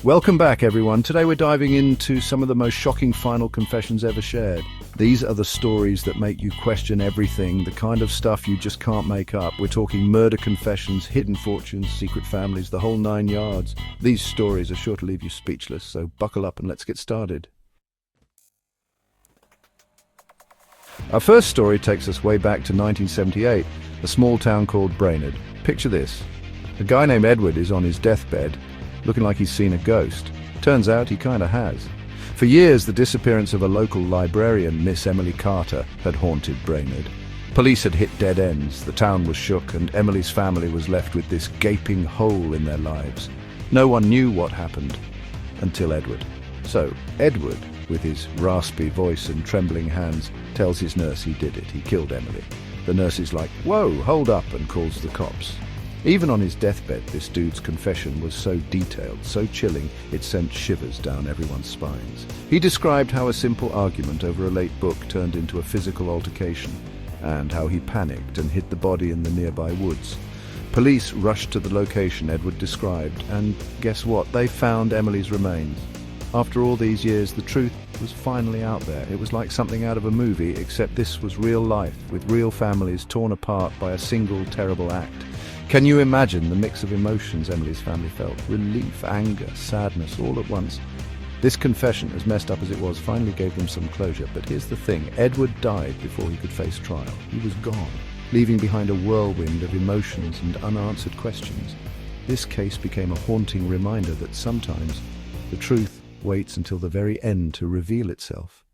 Welcome back, everyone. Today we're diving into some of the most shocking final confessions ever shared. These are the stories that make you question everything, the kind of stuff you just can't make up. We're talking murder confessions, hidden fortunes, secret families, the whole 9 yards. These stories are sure to leave you speechless, so buckle up and let's get started. Our first story takes us way back to 1978, a small town called Brainerd. Picture this. A guy named Edward is on his deathbed, looking like he's seen a ghost. Turns out he kinda has. For years, the disappearance of a local librarian, Miss Emily Carter, had haunted Brainerd. Police had hit dead ends, the town was shook, and Emily's family was left with this gaping hole in their lives. No one knew what happened until Edward. So, Edward, with his raspy voice and trembling hands, tells his nurse he did it. He killed Emily. The nurse is like, "Whoa, hold up," and calls the cops. Even on his deathbed, this dude's confession was so detailed, so chilling, it sent shivers down everyone's spines. He described how a simple argument over a late book turned into a physical altercation, and how he panicked and hid the body in the nearby woods. Police rushed to the location Edward described, and guess what? They found Emily's remains. After all these years, the truth was finally out there. It was like something out of a movie, except this was real life, with real families torn apart by a single terrible act. Can you imagine the mix of emotions Emily's family felt? Relief, anger, sadness, all at once. This confession, as messed up as it was, finally gave them some closure. But here's the thing, Edward died before he could face trial. He was gone, leaving behind a whirlwind of emotions and unanswered questions. This case became a haunting reminder that sometimes the truth waits until the very end to reveal itself.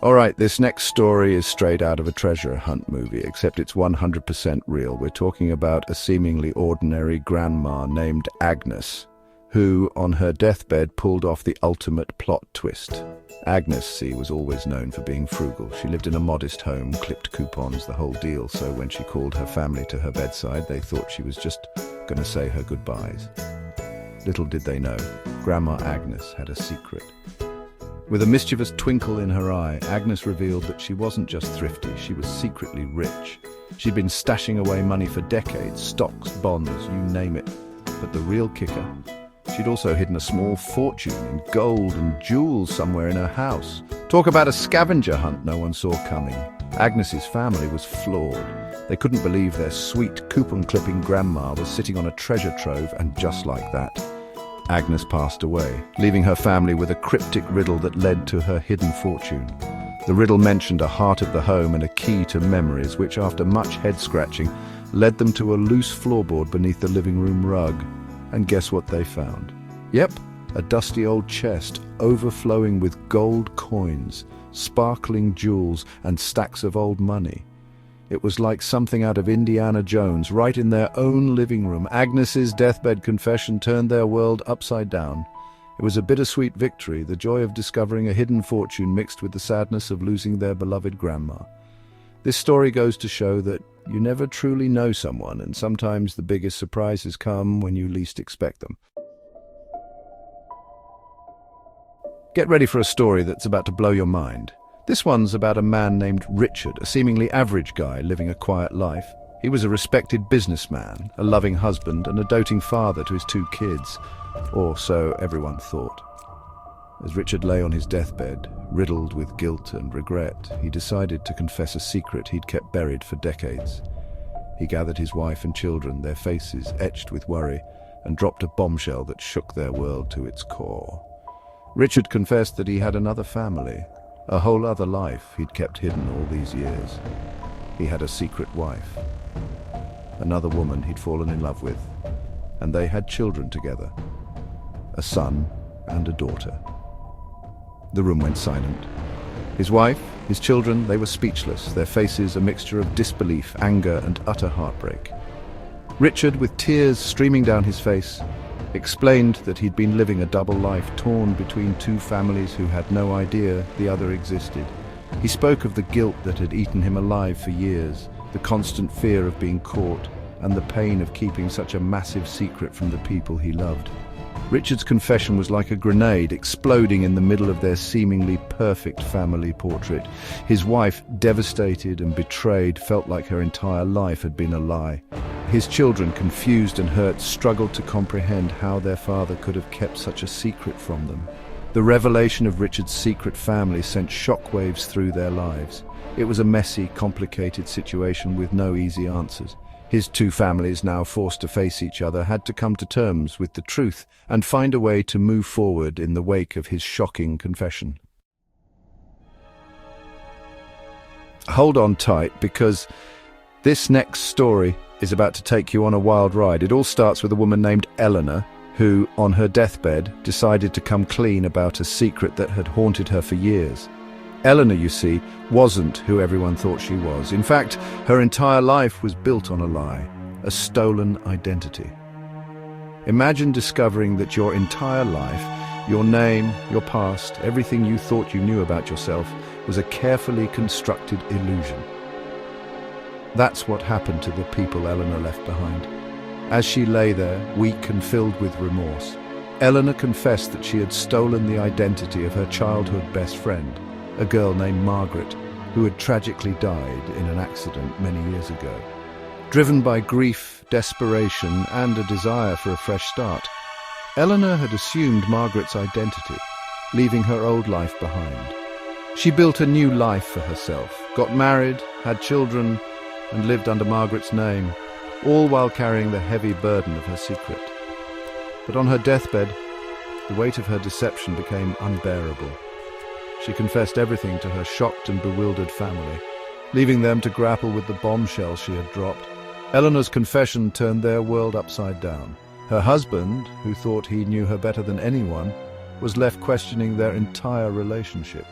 Alright, this next story is straight out of a treasure hunt movie, except it's 100% real. We're talking about a seemingly ordinary grandma named Agnes, who, on her deathbed, pulled off the ultimate plot twist. Agnes, see, was always known for being frugal. She lived in a modest home, clipped coupons, the whole deal, so when she called her family to her bedside, they thought she was just going to say her goodbyes. Little did they know, Grandma Agnes had a secret. With a mischievous twinkle in her eye, Agnes revealed that she wasn't just thrifty, she was secretly rich. She'd been stashing away money for decades, stocks, bonds, you name it. But the real kicker? She'd also hidden a small fortune in gold and jewels somewhere in her house. Talk about a scavenger hunt no one saw coming. Agnes's family was floored. They couldn't believe their sweet coupon-clipping grandma was sitting on a treasure trove, and just like that, Agnes passed away, leaving her family with a cryptic riddle that led to her hidden fortune. The riddle mentioned a heart of the home and a key to memories, which, after much head-scratching, led them to a loose floorboard beneath the living room rug. And guess what they found? Yep, a dusty old chest overflowing with gold coins, sparkling jewels, and stacks of old money. It was like something out of Indiana Jones, right in their own living room. Agnes's deathbed confession turned their world upside down. It was a bittersweet victory, the joy of discovering a hidden fortune mixed with the sadness of losing their beloved grandma. This story goes to show that you never truly know someone, and sometimes the biggest surprises come when you least expect them. Get ready for a story that's about to blow your mind. This one's about a man named Richard, a seemingly average guy living a quiet life. He was a respected businessman, a loving husband, and a doting father to his 2 kids, or so everyone thought. As Richard lay on his deathbed, riddled with guilt and regret, he decided to confess a secret he'd kept buried for decades. He gathered his wife and children, their faces etched with worry, and dropped a bombshell that shook their world to its core. Richard confessed that he had another family, a whole other life he'd kept hidden all these years. He had a secret wife, another woman he'd fallen in love with, and they had children together, a son and a daughter. The room went silent. His wife, his children, they were speechless, their faces a mixture of disbelief, anger, and utter heartbreak. Richard, with tears streaming down his face, explained that he'd been living a double life, torn between 2 families who had no idea the other existed. He spoke of the guilt that had eaten him alive for years, the constant fear of being caught, and the pain of keeping such a massive secret from the people he loved. Richard's confession was like a grenade exploding in the middle of their seemingly perfect family portrait. His wife, devastated and betrayed, felt like her entire life had been a lie. His children, confused and hurt, struggled to comprehend how their father could have kept such a secret from them. The revelation of Richard's secret family sent shockwaves through their lives. It was a messy, complicated situation with no easy answers. His two families, now forced to face each other, had to come to terms with the truth and find a way to move forward in the wake of his shocking confession. Hold on tight, because this next story is about to take you on a wild ride. It all starts with a woman named Eleanor, who, on her deathbed, decided to come clean about a secret that had haunted her for years. Eleanor, you see, wasn't who everyone thought she was. In fact, her entire life was built on a lie, a stolen identity. Imagine discovering that your entire life, your name, your past, everything you thought you knew about yourself, was a carefully constructed illusion. That's what happened to the people Eleanor left behind. As she lay there, weak and filled with remorse, Eleanor confessed that she had stolen the identity of her childhood best friend, a girl named Margaret, who had tragically died in an accident many years ago. Driven by grief, desperation, and a desire for a fresh start, Eleanor had assumed Margaret's identity, leaving her old life behind. She built a new life for herself, got married, had children, and lived under Margaret's name, all while carrying the heavy burden of her secret. But on her deathbed, the weight of her deception became unbearable. She confessed everything to her shocked and bewildered family, leaving them to grapple with the bombshell she had dropped. Eleanor's confession turned their world upside down. Her husband, who thought he knew her better than anyone, was left questioning their entire relationship.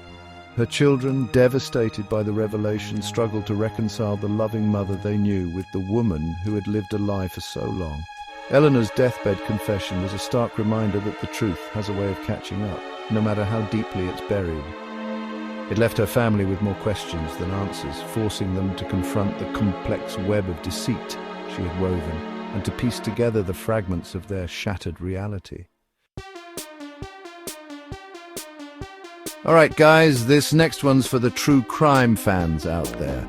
Her children, devastated by the revelation, struggled to reconcile the loving mother they knew with the woman who had lived a lie for so long. Eleanor's deathbed confession was a stark reminder that the truth has a way of catching up, no matter how deeply it's buried. It left her family with more questions than answers, forcing them to confront the complex web of deceit she had woven and to piece together the fragments of their shattered reality. All right, guys, this next one's for the true crime fans out there.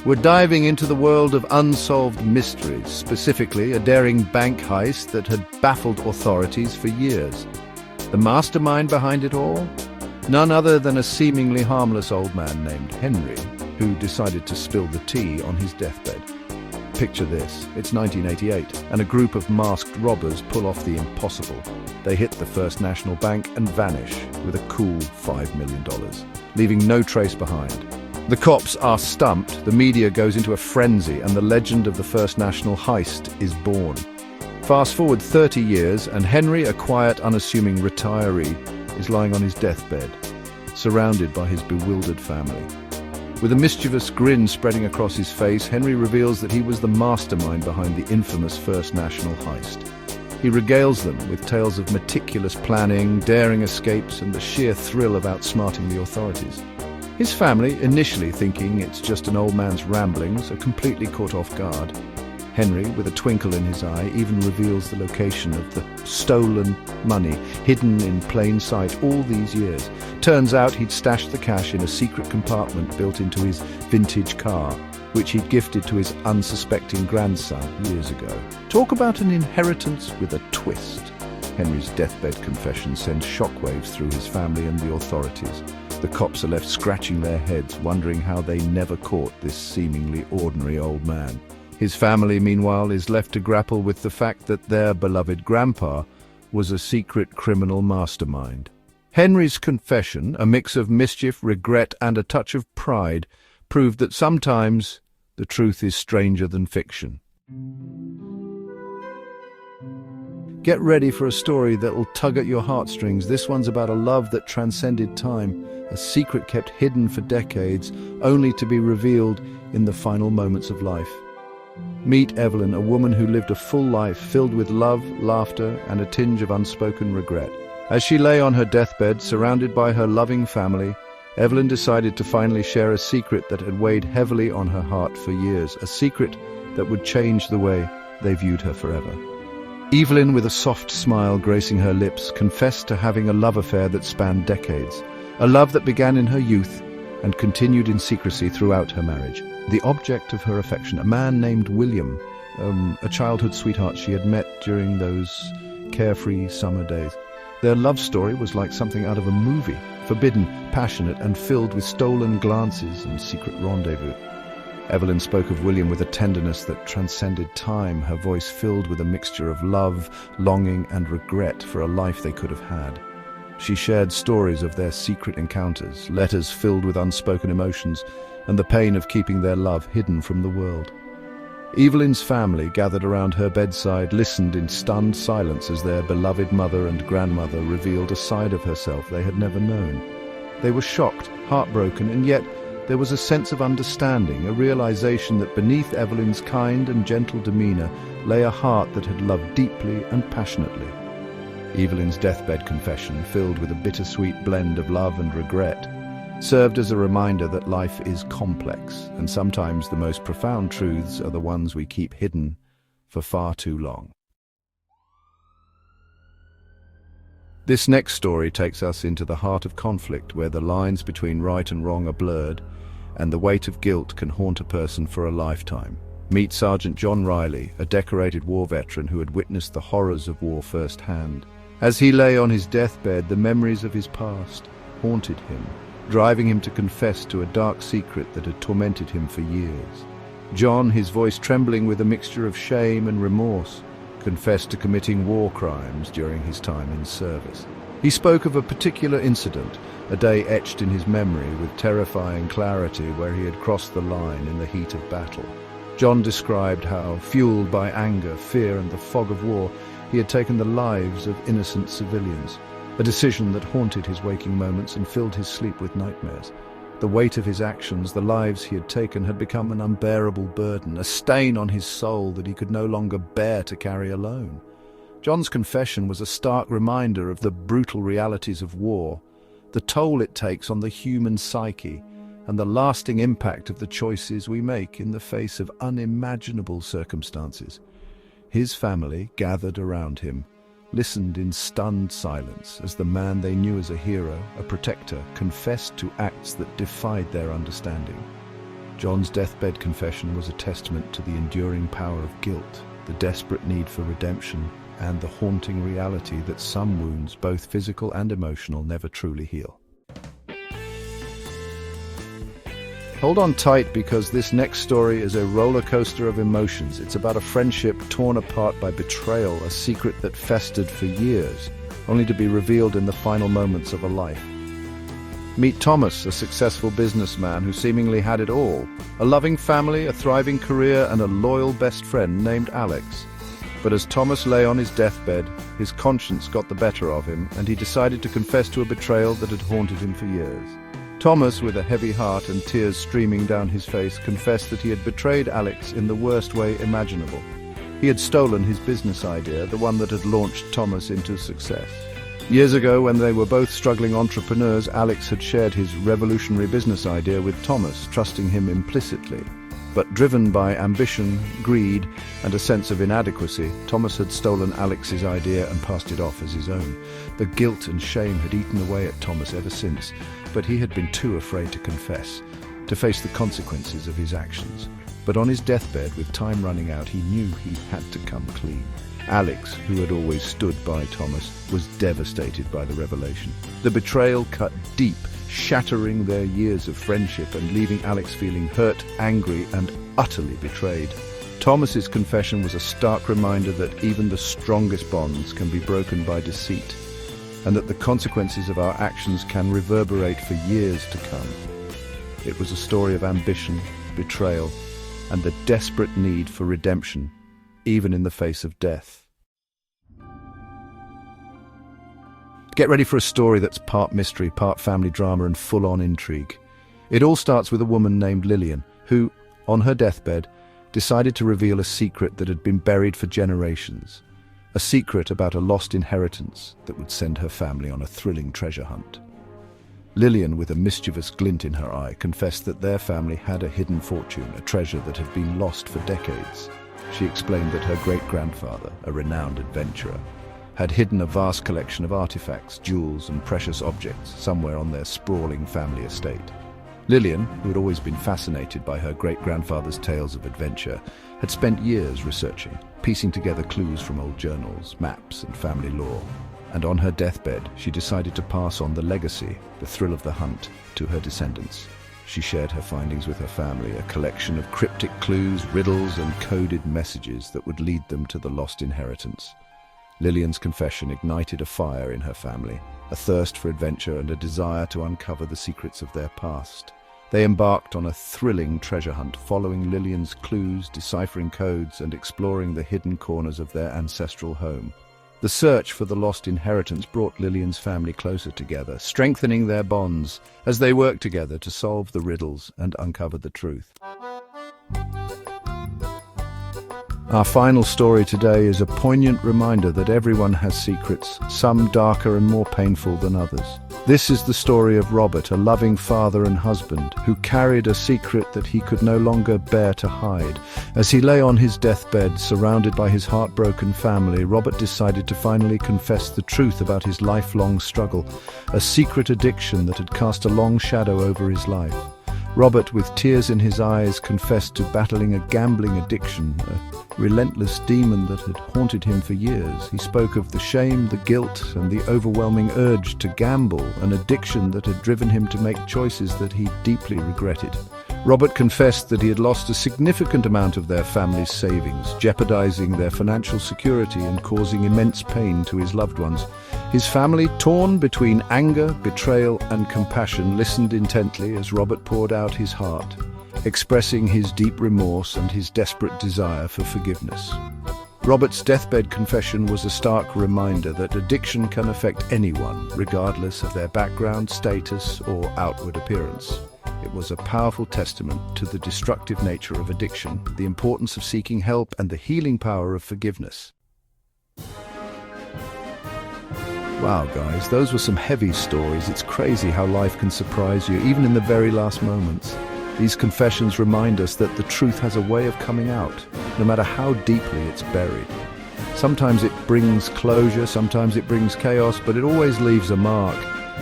We're diving into the world of unsolved mysteries, specifically a daring bank heist that had baffled authorities for years. The mastermind behind it all? None other than a seemingly harmless old man named Henry, who decided to spill the tea on his deathbed. Picture this. It's 1988, and a group of masked robbers pull off the impossible. They hit the First National Bank and vanish with a cool $5 million, leaving no trace behind. The cops are stumped, the media goes into a frenzy, and the legend of the First National Heist is born. Fast forward 30 years, and Henry, a quiet, unassuming retiree, is lying on his deathbed, surrounded by his bewildered family. With a mischievous grin spreading across his face, Henry reveals that he was the mastermind behind the infamous First National Heist. He regales them with tales of meticulous planning, daring escapes, and the sheer thrill of outsmarting the authorities. His family, initially thinking it's just an old man's ramblings, are completely caught off guard. Henry, with a twinkle in his eye, even reveals the location of the stolen money, hidden in plain sight all these years. Turns out he'd stashed the cash in a secret compartment built into his vintage car, which he'd gifted to his unsuspecting grandson years ago. Talk about an inheritance with a twist. Henry's deathbed confession sends shockwaves through his family and the authorities. The cops are left scratching their heads, wondering how they never caught this seemingly ordinary old man. His family, meanwhile, is left to grapple with the fact that their beloved grandpa was a secret criminal mastermind. Henry's confession, a mix of mischief, regret, and a touch of pride, proved that sometimes the truth is stranger than fiction. Get ready for a story that will tug at your heartstrings. This one's about a love that transcended time, a secret kept hidden for decades, only to be revealed in the final moments of life. Meet Evelyn, a woman who lived a full life filled with love, laughter, and a tinge of unspoken regret. As she lay on her deathbed, surrounded by her loving family, Evelyn decided to finally share a secret that had weighed heavily on her heart for years, a secret that would change the way they viewed her forever. Evelyn, with a soft smile gracing her lips, confessed to having a love affair that spanned decades, a love that began in her youth and continued in secrecy throughout her marriage. The object of her affection, a man named William, a childhood sweetheart she had met during those carefree summer days. Their love story was like something out of a movie, forbidden, passionate, and filled with stolen glances and secret rendezvous. Evelyn spoke of William with a tenderness that transcended time, her voice filled with a mixture of love, longing, and regret for a life they could have had. She shared stories of their secret encounters, letters filled with unspoken emotions, and the pain of keeping their love hidden from the world. Evelyn's family gathered around her bedside, listened in stunned silence as their beloved mother and grandmother revealed a side of herself they had never known. They were shocked, heartbroken, and yet there was a sense of understanding, a realization that beneath Evelyn's kind and gentle demeanor lay a heart that had loved deeply and passionately. Evelyn's deathbed confession, filled with a bittersweet blend of love and regret, served as a reminder that life is complex, and sometimes the most profound truths are the ones we keep hidden for far too long. This next story takes us into the heart of conflict, where the lines between right and wrong are blurred, and the weight of guilt can haunt a person for a lifetime. Meet Sergeant John Riley, a decorated war veteran who had witnessed the horrors of war firsthand. As he lay on his deathbed, the memories of his past haunted him, driving him to confess to a dark secret that had tormented him for years. John, his voice trembling with a mixture of shame and remorse, confessed to committing war crimes during his time in service. He spoke of a particular incident, a day etched in his memory with terrifying clarity, where he had crossed the line in the heat of battle. John described how, fueled by anger, fear, and the fog of war, he had taken the lives of innocent civilians, a decision that haunted his waking moments and filled his sleep with nightmares. The weight of his actions, the lives he had taken, had become an unbearable burden, a stain on his soul that he could no longer bear to carry alone. John's confession was a stark reminder of the brutal realities of war, the toll it takes on the human psyche, and the lasting impact of the choices we make in the face of unimaginable circumstances. His family, gathered around him, listened in stunned silence as the man they knew as a hero, a protector, confessed to acts that defied their understanding. John's deathbed confession was a testament to the enduring power of guilt, the desperate need for redemption, and the haunting reality that some wounds, both physical and emotional, never truly heal. Hold on tight, because this next story is a roller coaster of emotions. It's about a friendship torn apart by betrayal, a secret that festered for years, only to be revealed in the final moments of a life. Meet Thomas, a successful businessman who seemingly had it all: a loving family, a thriving career, and a loyal best friend named Alex. But as Thomas lay on his deathbed, his conscience got the better of him, and he decided to confess to a betrayal that had haunted him for years. Thomas, with a heavy heart and tears streaming down his face, confessed that he had betrayed Alex in the worst way imaginable. He had stolen his business idea, the one that had launched Thomas into success. Years ago, when they were both struggling entrepreneurs, Alex had shared his revolutionary business idea with Thomas, trusting him implicitly. But driven by ambition, greed, and a sense of inadequacy, Thomas had stolen Alex's idea and passed it off as his own. The guilt and shame had eaten away at Thomas ever since, but he had been too afraid to confess, to face the consequences of his actions. But on his deathbed, with time running out, he knew he had to come clean. Alex, who had always stood by Thomas, was devastated by the revelation. The betrayal cut deep, shattering their years of friendship and leaving Alex feeling hurt, angry, and utterly betrayed. Thomas's confession was a stark reminder that even the strongest bonds can be broken by deceit, and that the consequences of our actions can reverberate for years to come. It was a story of ambition, betrayal, and the desperate need for redemption, even in the face of death. Get ready for a story that's part mystery, part family drama, and full-on intrigue. It all starts with a woman named Lillian, who, on her deathbed, decided to reveal a secret that had been buried for generations. A secret about a lost inheritance that would send her family on a thrilling treasure hunt. Lillian, with a mischievous glint in her eye, confessed that their family had a hidden fortune, a treasure that had been lost for decades. She explained that her great-grandfather, a renowned adventurer, had hidden a vast collection of artifacts, jewels, and precious objects somewhere on their sprawling family estate. Lillian, who had always been fascinated by her great-grandfather's tales of adventure, had spent years researching, piecing together clues from old journals, maps, and family lore. And on her deathbed, she decided to pass on the legacy, the thrill of the hunt, to her descendants. She shared her findings with her family, a collection of cryptic clues, riddles, and coded messages that would lead them to the lost inheritance. Lillian's confession ignited a fire in her family, a thirst for adventure and a desire to uncover the secrets of their past. They embarked on a thrilling treasure hunt, following Lillian's clues, deciphering codes, and exploring the hidden corners of their ancestral home. The search for the lost inheritance brought Lillian's family closer together, strengthening their bonds as they worked together to solve the riddles and uncover the truth. Our final story today is a poignant reminder that everyone has secrets, some darker and more painful than others. This is the story of Robert, a loving father and husband, who carried a secret that he could no longer bear to hide. As he lay on his deathbed, surrounded by his heartbroken family, Robert decided to finally confess the truth about his lifelong struggle, a secret addiction that had cast a long shadow over his life. Robert, with tears in his eyes, confessed to battling a gambling addiction, a relentless demon that had haunted him for years. He spoke of the shame, the guilt, and the overwhelming urge to gamble, an addiction that had driven him to make choices that he deeply regretted. Robert confessed that he had lost a significant amount of their family's savings, jeopardizing their financial security and causing immense pain to his loved ones. His family, torn between anger, betrayal, and compassion, listened intently as Robert poured out his heart, expressing his deep remorse and his desperate desire for forgiveness. Robert's deathbed confession was a stark reminder that addiction can affect anyone, regardless of their background, status, or outward appearance. It was a powerful testament to the destructive nature of addiction, the importance of seeking help, and the healing power of forgiveness. Wow, guys, those were some heavy stories. It's crazy how life can surprise you, even in the very last moments. These confessions remind us that the truth has a way of coming out, no matter how deeply it's buried. Sometimes it brings closure, sometimes it brings chaos, but it always leaves a mark.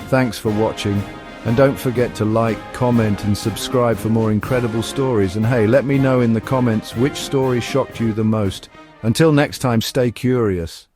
Thanks for watching, and don't forget to like, comment, and subscribe for more incredible stories. And hey, let me know in the comments which story shocked you the most. Until next time, stay curious.